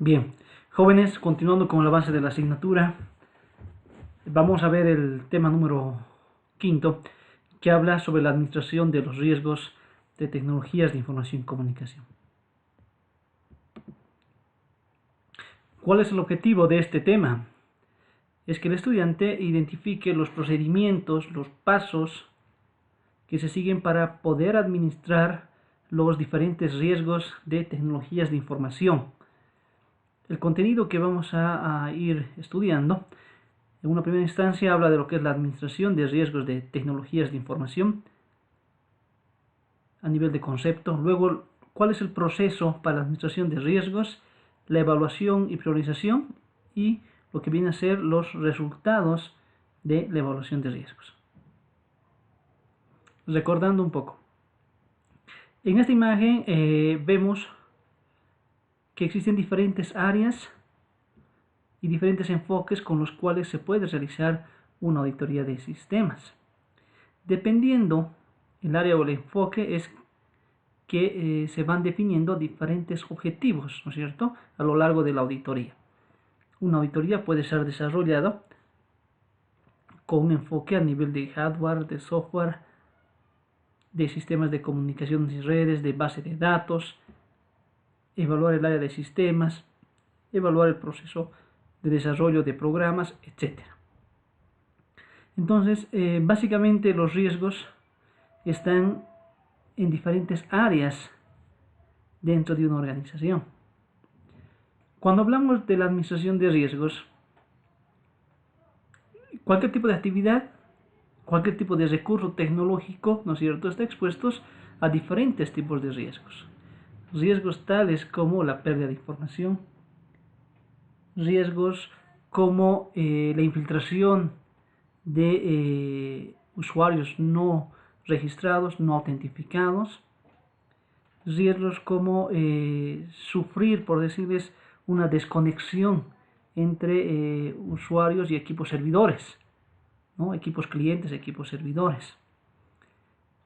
Bien, jóvenes, continuando con el avance de la asignatura, vamos a ver el tema número quinto, que habla sobre la administración de los riesgos de tecnologías de información y comunicación. ¿Cuál es el objetivo de este tema? Es que el estudiante identifique los procedimientos, los pasos que se siguen para poder administrar los diferentes riesgos de tecnologías de información. El contenido que vamos a ir estudiando, en una primera instancia, habla de lo que es la administración de riesgos de tecnologías de información a nivel de concepto. Luego, cuál es el proceso para la administración de riesgos, la evaluación y priorización y lo que viene a ser los resultados de la evaluación de riesgos. Recordando un poco. En esta imagen vemos que existen diferentes áreas y diferentes enfoques con los cuales se puede realizar una auditoría de sistemas. Dependiendo el área o el enfoque es que se van definiendo diferentes objetivos, ¿no es cierto?, a lo largo de la auditoría. Una auditoría puede ser desarrollada con un enfoque a nivel de hardware, de software, de sistemas de comunicaciones y redes, de base de datos, evaluar el área de sistemas, evaluar el proceso de desarrollo de programas, etc. Entonces, básicamente los riesgos están en diferentes áreas dentro de una organización. Cuando hablamos de la administración de riesgos, cualquier tipo de actividad, cualquier tipo de recurso tecnológico, ¿no es cierto?, está expuesto a diferentes tipos de riesgos. Riesgos tales como la pérdida de información, riesgos como la infiltración de usuarios no registrados, no autentificados, riesgos como sufrir, por decirles, una desconexión entre usuarios y equipos servidores, ¿no?, equipos clientes, equipos servidores,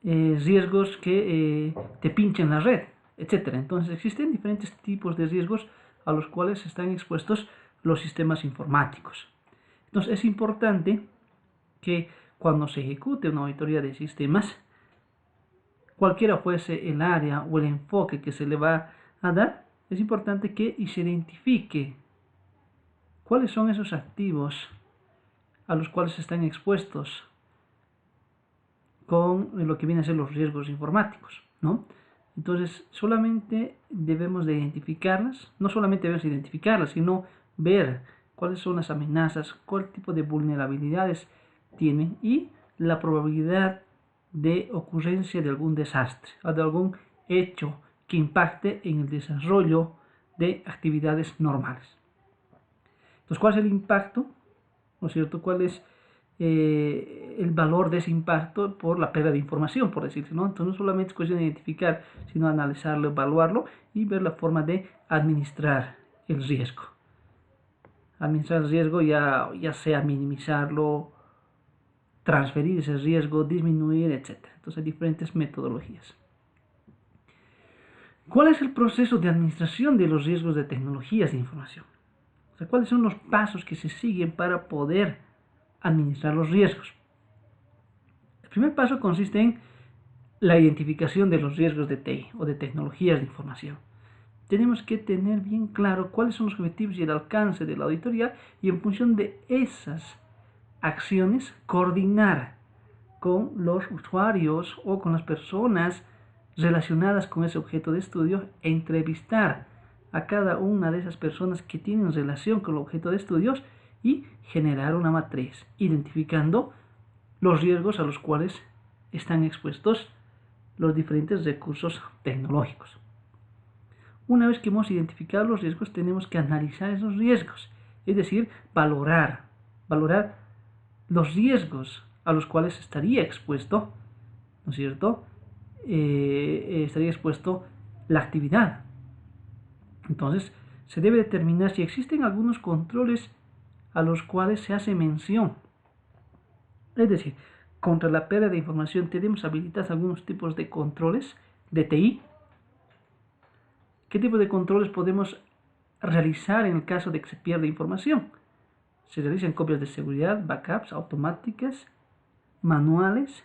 riesgos que te pinchen la red, etc. Entonces existen diferentes tipos de riesgos a los cuales están expuestos los sistemas informáticos. Entonces es importante que cuando se ejecute una auditoría de sistemas, cualquiera fuese el área o el enfoque que se le va a dar, es importante que se identifique cuáles son esos activos a los cuales están expuestos con lo que vienen a ser los riesgos informáticos, ¿no? Entonces, solamente debemos de identificarlas, no solamente debemos identificarlas, sino ver cuáles son las amenazas, cuál tipo de vulnerabilidades tienen y la probabilidad de ocurrencia de algún desastre o de algún hecho que impacte en el desarrollo de actividades normales. Entonces, ¿cuál es el impacto? ¿No es cierto? ¿Cuál es el valor de ese impacto por la pérdida de información, por decirlo, ¿no? Entonces, no solamente es cuestión de identificar, sino analizarlo, evaluarlo y ver la forma de administrar el riesgo. Administrar el riesgo ya sea minimizarlo, transferir ese riesgo, disminuir, etc. Entonces hay diferentes metodologías. ¿Cuál es el proceso de administración de los riesgos de tecnologías de información? O sea, ¿cuáles son los pasos que se siguen para poder administrar los riesgos? El primer paso consiste en la identificación de los riesgos de TI o de tecnologías de información. Tenemos que tener bien claro cuáles son los objetivos y el alcance de la auditoría y en función de esas acciones coordinar con los usuarios o con las personas relacionadas con ese objeto de estudio e entrevistar a cada una de esas personas que tienen relación con el objeto de estudios y generar una matriz identificando los riesgos a los cuales están expuestos los diferentes recursos tecnológicos. Una vez que hemos identificado los riesgos, tenemos que analizar esos riesgos, es decir, valorar los riesgos a los cuales estaría expuesto, ¿no es cierto?, estaría expuesto la actividad. Entonces, se debe determinar si existen algunos controles a los cuales se hace mención. Es decir, contra la pérdida de información tenemos habilitados algunos tipos de controles de TI. ¿Qué tipo de controles podemos realizar en el caso de que se pierda información. Se realizan copias de seguridad, backups automáticas, manuales,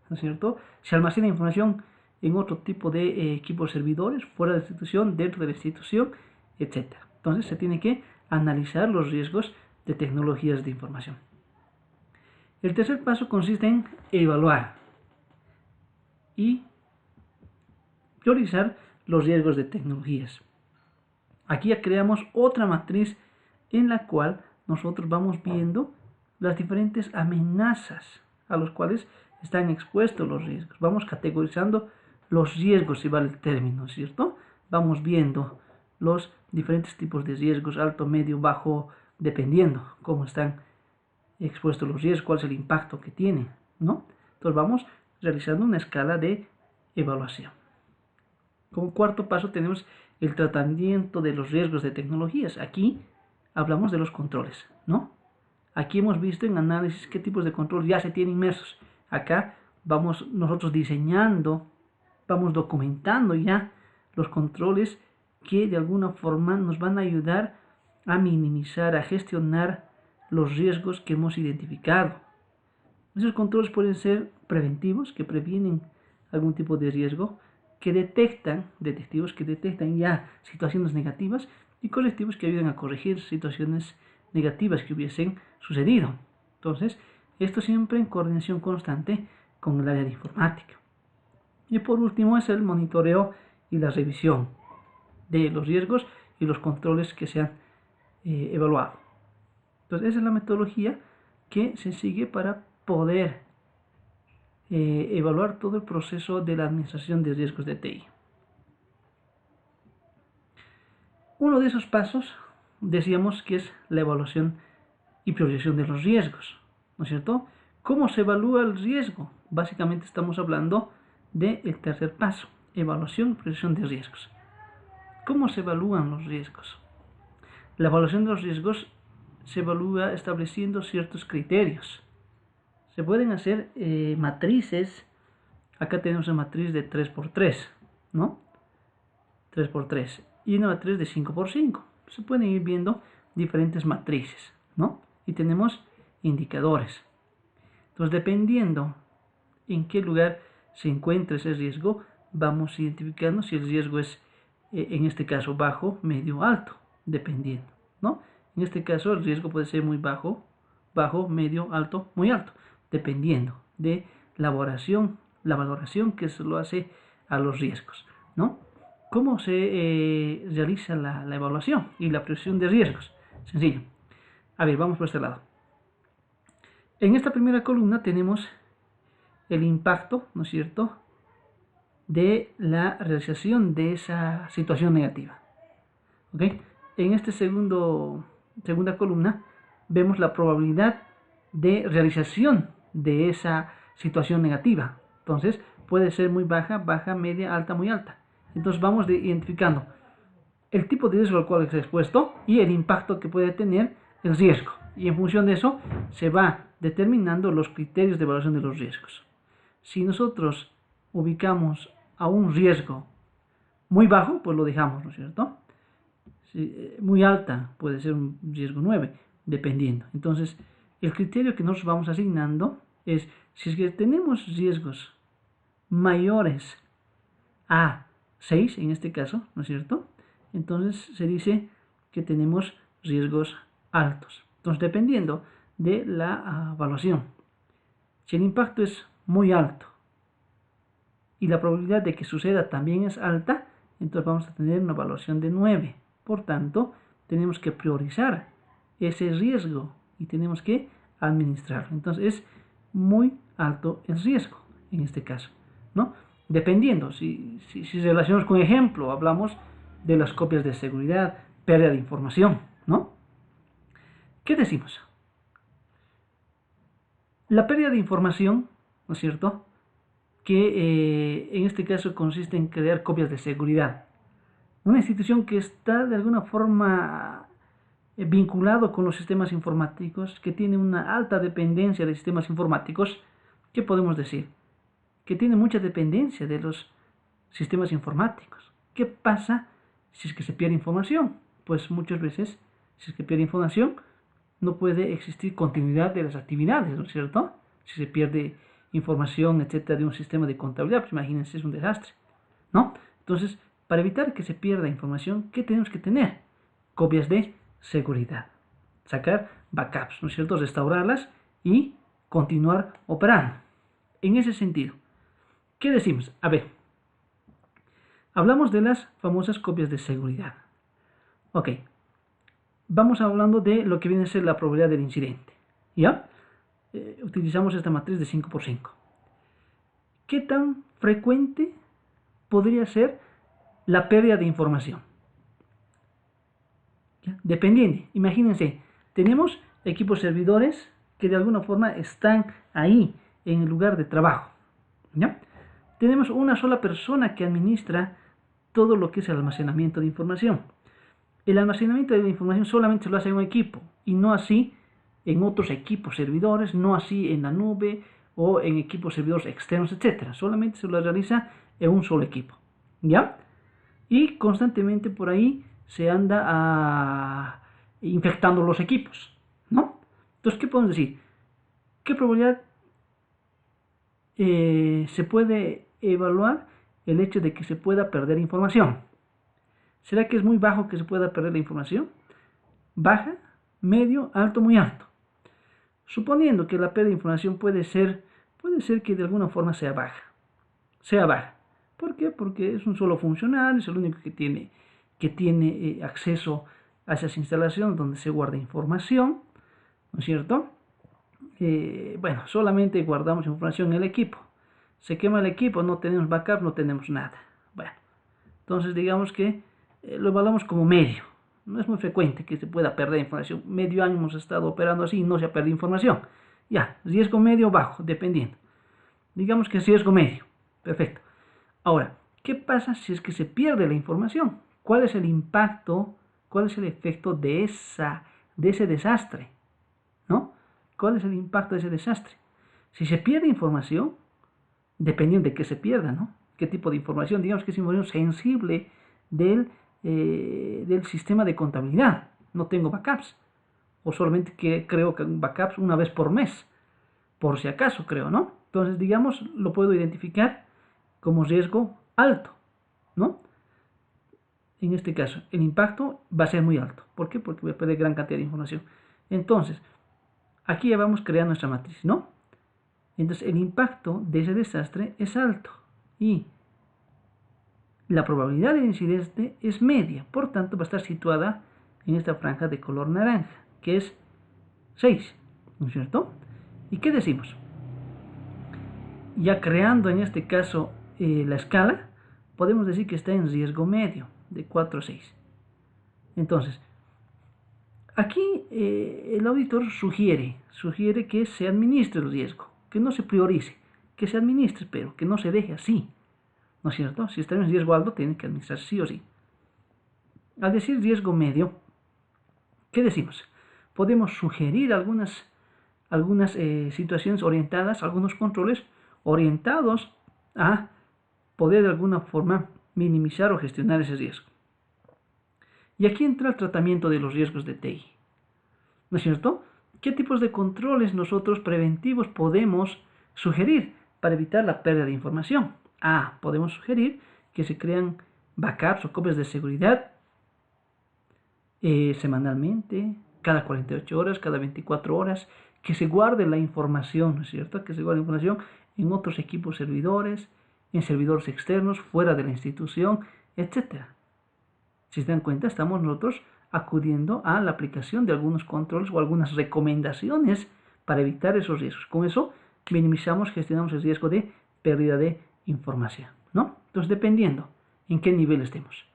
¿no es cierto? Se almacena información en otro tipo de equipos servidores, fuera de la institución, dentro de la institución, etc. Entonces se tiene que analizar los riesgos de tecnologías de información. El tercer paso consiste en evaluar y priorizar los riesgos de tecnologías. Aquí ya creamos otra matriz en la cual nosotros vamos viendo las diferentes amenazas a los cuales están expuestos los riesgos. Vamos categorizando los riesgos, si vale el término, ¿cierto? Vamos viendo los diferentes tipos de riesgos, alto, medio, bajo, dependiendo cómo están expuestos los riesgos, cuál es el impacto que tienen, ¿no? Entonces vamos realizando una escala de evaluación. Como cuarto paso tenemos el tratamiento de los riesgos de tecnologías. Aquí hablamos de los controles, ¿no? Aquí hemos visto en análisis qué tipos de control ya se tienen inmersos. Acá vamos nosotros diseñando, vamos documentando ya los controles que de alguna forma nos van a ayudar a minimizar, a gestionar los riesgos que hemos identificado. Esos controles pueden ser preventivos, que previenen algún tipo de riesgo, que detectan, detectivos que detectan ya situaciones negativas, y correctivos que ayudan a corregir situaciones negativas que hubiesen sucedido. Entonces, esto siempre en coordinación constante con el área de informática. Y por último es el monitoreo y la revisión de los riesgos y los controles que se han evaluado. Entonces, esa es la metodología que se sigue para poder evaluar todo el proceso de la administración de riesgos de TI. Uno de esos pasos decíamos que es la evaluación y priorización de los riesgos, ¿no es cierto? ¿Cómo se evalúa el riesgo? Básicamente estamos hablando del tercer paso, evaluación y priorización de riesgos. ¿Cómo se evalúan los riesgos? La evaluación de los riesgos se evalúa estableciendo ciertos criterios. Se pueden hacer matrices. Acá tenemos una matriz de 3x3, ¿no? 3x3 y una matriz de 5x5. Se pueden ir viendo diferentes matrices, ¿no? Y tenemos indicadores. Entonces, dependiendo en qué lugar se encuentra ese riesgo, vamos identificando si el riesgo es, en este caso, bajo, medio, alto, dependiendo, ¿no? En este caso, el riesgo puede ser muy bajo, bajo, medio, alto, muy alto, dependiendo de la valoración que se lo hace a los riesgos, ¿no? ¿Cómo se realiza la evaluación y la priorización de riesgos? Sencillo. A ver, vamos por este lado. En esta primera columna tenemos el impacto, ¿no es cierto?, de la realización de esa situación negativa. ¿Ok? En esta segunda columna vemos la probabilidad de realización de esa situación negativa. Entonces, puede ser muy baja, baja, media, alta, muy alta. Entonces vamos identificando el tipo de riesgo al cual está expuesto y el impacto que puede tener el riesgo. Y en función de eso se va determinando los criterios de evaluación de los riesgos. Si nosotros ubicamos a un riesgo muy bajo, pues lo dejamos, ¿no es cierto? Si, muy alta puede ser un riesgo 9, dependiendo. Entonces, el criterio que nosotros vamos asignando es, si es que tenemos riesgos mayores a 6, en este caso, ¿no es cierto? Entonces se dice que tenemos riesgos altos. Entonces, dependiendo de la evaluación, si el impacto es muy alto y la probabilidad de que suceda también es alta, entonces vamos a tener una evaluación de 9. Por tanto, tenemos que priorizar ese riesgo y tenemos que administrarlo. Entonces, es muy alto el riesgo en este caso, ¿no? Dependiendo, si relacionamos con ejemplo, hablamos de las copias de seguridad, pérdida de información, ¿no? ¿Qué decimos? La pérdida de información, ¿no es cierto?, que en este caso consiste en crear copias de seguridad. Una institución que está de alguna forma vinculado con los sistemas informáticos, que tiene una alta dependencia de sistemas informáticos, ¿qué podemos decir? Que tiene mucha dependencia de los sistemas informáticos. ¿Qué pasa si es que se pierde información? pues muchas veces, si es que pierde información, no puede existir continuidad de las actividades, ¿no es cierto? Si se pierde información, etcétera, de un sistema de contabilidad, pues imagínense, es un desastre, ¿no? Entonces, para evitar que se pierda información, ¿qué tenemos que tener? Copias de seguridad. Sacar backups, ¿no es cierto? Restaurarlas y continuar operando. En ese sentido, ¿qué decimos? A ver, hablamos de las famosas copias de seguridad. Ok, vamos hablando de lo que viene a ser la probabilidad del incidente. ¿Ya? Utilizamos esta matriz de 5 por 5. ¿Qué tan frecuente podría ser la pérdida de información? ¿Ya? Dependiendo, imagínense, tenemos equipos servidores que de alguna forma están ahí en el lugar de trabajo. ¿Ya? Tenemos una sola persona que administra todo lo que es el almacenamiento de información. El almacenamiento de la información solamente se lo hace en un equipo y no así en otros equipos servidores, no así en la nube o en equipos servidores externos, etc. Solamente se lo realiza en un solo equipo. ¿Ya? Y constantemente por ahí se anda infectando los equipos, ¿no? Entonces, ¿qué podemos decir? ¿Qué probabilidad se puede evaluar el hecho de que se pueda perder información? ¿Será que es muy bajo que se pueda perder la información? Baja, medio, alto, muy alto. Suponiendo que la pérdida de información puede ser que de alguna forma sea baja. Sea baja. ¿Por qué? Porque es un solo funcionario, es el único que tiene acceso a esas instalaciones donde se guarda información, ¿no es cierto? Bueno, solamente guardamos información en el equipo. Se quema el equipo, no tenemos backup, no tenemos nada. Bueno, entonces digamos que lo evaluamos como medio. No es muy frecuente que se pueda perder información. Medio año hemos estado operando así y no se ha perdido información. Ya, riesgo medio o bajo, dependiendo. Digamos que es riesgo medio. Perfecto. Ahora, ¿qué pasa si es que se pierde la información? ¿Cuál es el impacto, cuál es el efecto de ese desastre? ¿No? ¿Cuál es el impacto de ese desastre? Si se pierde información, dependiendo de qué se pierda, ¿no? ¿Qué tipo de información? Digamos que es información sensible del sistema de contabilidad. No tengo backups. O solamente que creo que backups una vez por mes. Por si acaso, creo, ¿no? Entonces, digamos, lo puedo identificar como riesgo alto, ¿no? En este caso, el impacto va a ser muy alto. ¿Por qué? Porque voy a perder gran cantidad de información. Entonces, aquí ya vamos creando nuestra matriz, ¿no? Entonces, el impacto de ese desastre es alto. Y la probabilidad del incidente es media. Por tanto, va a estar situada en esta franja de color naranja, que es 6, ¿no es cierto? ¿Y qué decimos? Ya creando en este caso la escala, podemos decir que está en riesgo medio, de 4 a 6. Entonces, aquí el auditor sugiere que se administre el riesgo, que no se priorice, que se administre, pero que no se deje así, ¿no es cierto? Si está en riesgo alto, tiene que administrarse sí o sí. Al decir riesgo medio, ¿qué decimos? Podemos sugerir algunas situaciones orientadas, algunos controles orientados a poder de alguna forma minimizar o gestionar ese riesgo. Y aquí entra el tratamiento de los riesgos de TI, ¿no es cierto? ¿Qué tipos de controles nosotros preventivos podemos sugerir para evitar la pérdida de información? Podemos sugerir que se crean backups o copias de seguridad semanalmente, cada 48 horas, cada 24 horas, que se guarde la información, ¿no es cierto? Que se guarde la información en otros equipos servidores, en servidores externos, fuera de la institución, etc. Si se dan cuenta, estamos nosotros acudiendo a la aplicación de algunos controles o algunas recomendaciones para evitar esos riesgos. Con eso minimizamos, gestionamos el riesgo de pérdida de información, ¿no? Entonces, dependiendo en qué nivel estemos,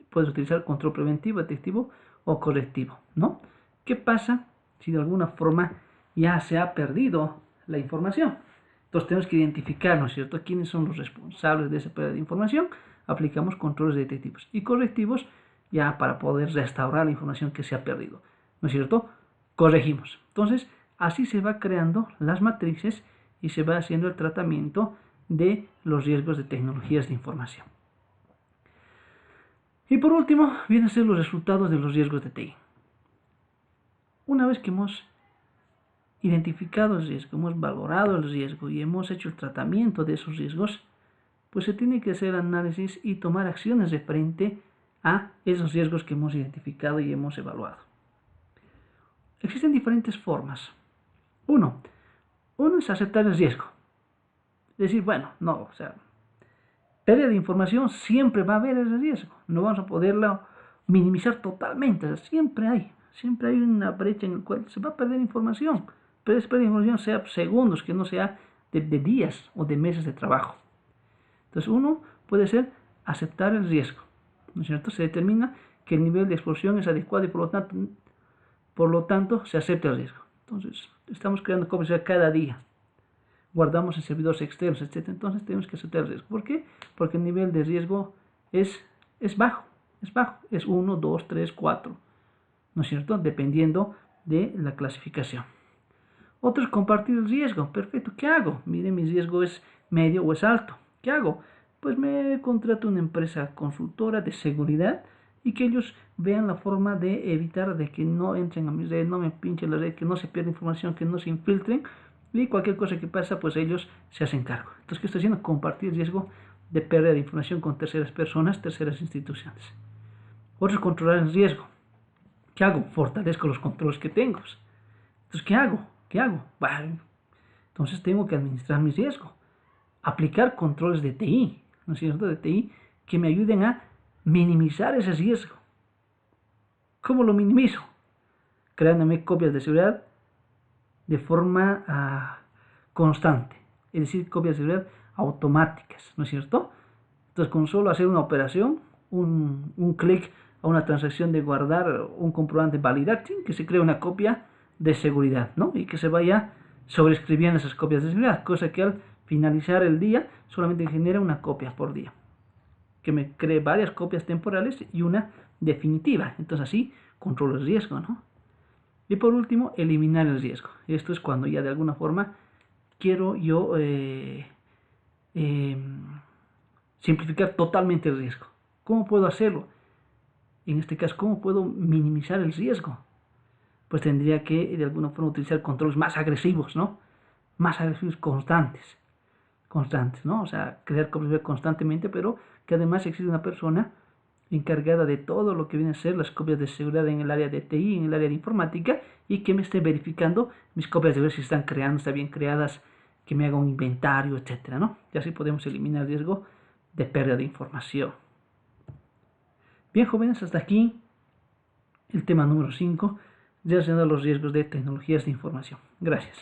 puedes utilizar control preventivo, detectivo o correctivo, ¿no? ¿Qué pasa si de alguna forma ya se ha perdido la información? Entonces tenemos que identificar, ¿no es cierto?, quiénes son los responsables de esa pérdida de información. Aplicamos controles detectivos y correctivos ya para poder restaurar la información que se ha perdido, ¿no es cierto? Corregimos. Entonces, así se va creando las matrices y se va haciendo el tratamiento de los riesgos de tecnologías de información. Y por último, vienen a ser los resultados de los riesgos de TI. Una vez que hemos identificado el riesgo, hemos valorado el riesgo y hemos hecho el tratamiento de esos riesgos, pues se tiene que hacer análisis y tomar acciones de frente a esos riesgos que hemos identificado y hemos evaluado. Existen diferentes formas. Uno es aceptar el riesgo. Decir, bueno, no, o sea, pérdida de información siempre va a haber ese riesgo. No vamos a poderlo minimizar totalmente. O sea, siempre hay una brecha en la cual se va a perder información. Pero esa pérdida de información sea segundos, que no sea de días o de meses de trabajo. Entonces uno puede ser aceptar el riesgo, ¿no es cierto? Se determina que el nivel de exposición es adecuado y por lo tanto se acepta el riesgo. Entonces estamos creando copias cada día, guardamos en servidores externos, etc. Entonces tenemos que aceptar el riesgo. ¿Por qué? Porque el nivel de riesgo es bajo, es 1, 2, 3, 4, ¿no es cierto? Dependiendo de la clasificación. Otro es compartir el riesgo. Perfecto, ¿qué hago? Mire, mi riesgo es medio o es alto. ¿Qué hago? Pues me contrato una empresa consultora de seguridad y que ellos vean la forma de evitar de que no entren a mi red, no me pinchen la red, que no se pierda información, que no se infiltren y cualquier cosa que pasa, pues ellos se hacen cargo. Entonces, ¿qué estoy haciendo? Compartir riesgo de pérdida de información con terceras personas, terceras instituciones. Otro es controlar el riesgo. ¿Qué hago? Fortalezco los controles que tengo. Entonces, ¿qué hago? Bueno, entonces tengo que administrar mi riesgo. Aplicar controles de TI, ¿no es cierto? De TI que me ayuden a minimizar ese riesgo. ¿Cómo lo minimizo? Creándome copias de seguridad de forma constante, es decir, copias de seguridad automáticas, ¿no es cierto? Entonces, con solo hacer una operación, un clic a una transacción de guardar un comprobante de validar, que se cree una copia de seguridad, ¿no? Y que se vaya sobreescribiendo esas copias de seguridad, cosa que al finalizar el día solamente genera una copia por día, que me cree varias copias temporales y una definitiva. Entonces así controlo el riesgo, ¿no? Y por último, eliminar el riesgo. Esto es cuando ya de alguna forma quiero yo simplificar totalmente el riesgo. ¿Cómo puedo hacerlo? En este caso, ¿cómo puedo minimizar el riesgo? Pues tendría que de alguna forma utilizar controles más agresivos, ¿no? Más agresivos constantes, ¿no? O sea, crear copias constantemente, pero que además existe una persona encargada de todo lo que viene a ser las copias de seguridad en el área de TI, en el área de informática, y que me esté verificando mis copias de ver si están bien creadas, que me haga un inventario, etcétera, ¿no? Y así podemos eliminar el riesgo de pérdida de información. Bien, jóvenes, hasta aquí el tema número 5, relacionado a los riesgos de tecnologías de información. Gracias.